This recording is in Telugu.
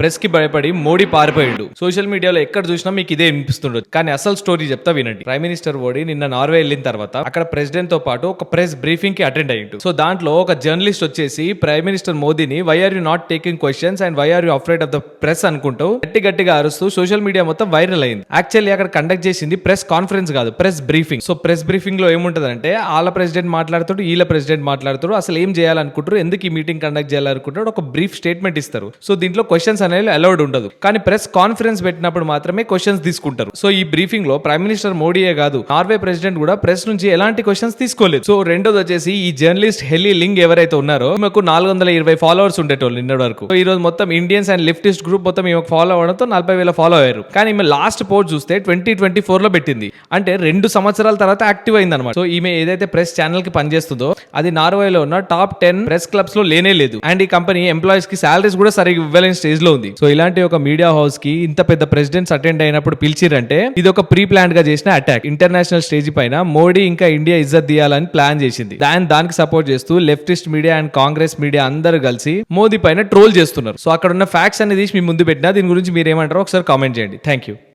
ప్రెస్ కి భయపడి మోడీ పారిపోయిండు. సోషల్ మీడియాలో ఎక్కడ చూసినా మీకు ఇదే వినిపిస్తుండదు. కానీ అసలు స్టోరీ చెప్తా వినండి. ప్రైమ్ మినిస్టర్ మోడీ నిన్న నార్వే వెళ్ళిన తర్వాత అక్కడ ప్రెసిడెంట్ తో పాటు ఒక ప్రెస్ బ్రీఫింగ్ కి అటెండ్ అయ్యిండు. సో దాంట్లో ఒక జర్నలిస్ట్ వచ్చేసి ప్రైమ్ మినిస్టర్ మోదీని why are you not taking questions and why are you afraid of the press అనుకుంటూ గట్టిగా అరుస్తూ సోషల్ మీడియా మొత్తం వైరల్ అయింది. యాక్చువల్లీ అక్కడ కండక్ట్ చేసింది ప్రెస్ కాన్ఫరెన్స్ కాదు, press briefing. So press briefing లో ఏముంటదంటే వాళ్ళ ప్రెసిడెంట్ మాట్లాడుతాడు, వీళ్ళ ప్రెసిడెంట్ మాట్లాడుతారు, అసలు ఏం చేయాలనుకుంటారు, ఎందుకు ఈ మీటింగ్ కండక్ట్ చేయాలనుకుంటారు, ఒక బ్రీఫ్ స్టేట్మెంట్ ఇస్తారు. సో దీంట్లో క్వశ్చన్స్ అనేవి అలౌడ్ ఉండదు. కానీ ప్రెస్ కాన్ఫరెన్స్ పెట్టినప్పుడు మాత్రమే క్వశ్చన్స్ తీసుకుంటారు. సో ఈ బ్రీఫింగ్ లో ప్రైమ్ మినిస్టర్ మోడీయే కాదు, నార్వే ప్రెసిడెంట్ కూడా ప్రెస్ నుంచి ఎలాంటి క్వశ్చన్స్ తీసుకోలేదు. సో రెండోది వచ్చేసి ఈ జర్నలిస్ట్ హెలీ లింగ్ ఎవరైతే ఉన్నారో ఈమెకు 420 ఫాలోవర్స్ ఉండేటోళ్ళు నిన్నటి వరకు. సో ఈ రోజు మొత్తం ఇండియన్స్ అండ్ లెఫ్టిస్ట్ గ్రూప్ మొత్తం ఈమెకు ఫాలో అవడంతో 40,000 ఫాలో అయ్యారు. కానీ ఈమె లాస్ట్ పోస్ట్ చూస్తే 2024 లో పెట్టింది, అంటే 2 సంవత్సరాల తర్వాత యాక్టివ్ అయింది అనమాట. సో ఈమె ఏదైతే ప్రెస్ ఛానల్ కి పనిచేస్తుందో అది నార్వేలో ఉన్న టాప్ 10 ప్రెస్ క్లబ్స్ లో లేనే లేదు. అండ్ ఈ కంపెనీ ఎంప్లాయీస్ కి సాలరీస్ కూడా సరిగ్గా ఇవ్వలేని స్టేజ్ లో ఉంది. సో ఇలాంటి ఒక మీడియా హౌస్ కి ఇంత పెద్ద ప్రెసిడెంట్స్ అటెండ్ అయినప్పుడు పిలిచిరంటే ఇది ఒక ప్రీ ప్లాన్ గా చేసిన అటాక్. ఇంటర్నేషనల్ స్టేజ్ పైన మోడీ ఇంకా ఇండియా ఇజ్జత్ తీయాలని ప్లాన్ చేసింది. దానికి సపోర్ట్ చేస్తూ leftist media and Congress media అందరూ కలిసి మోదీ పైన ట్రోల్ చేస్తున్నారు. సో అక్కడ ఉన్న ఫ్యాక్ట్స్ అనేది మీ ముందు పెట్టినా దీని గురించి మీరు ఏమంటారో ఒకసారి కామెంట్ చేయండి. Thank you.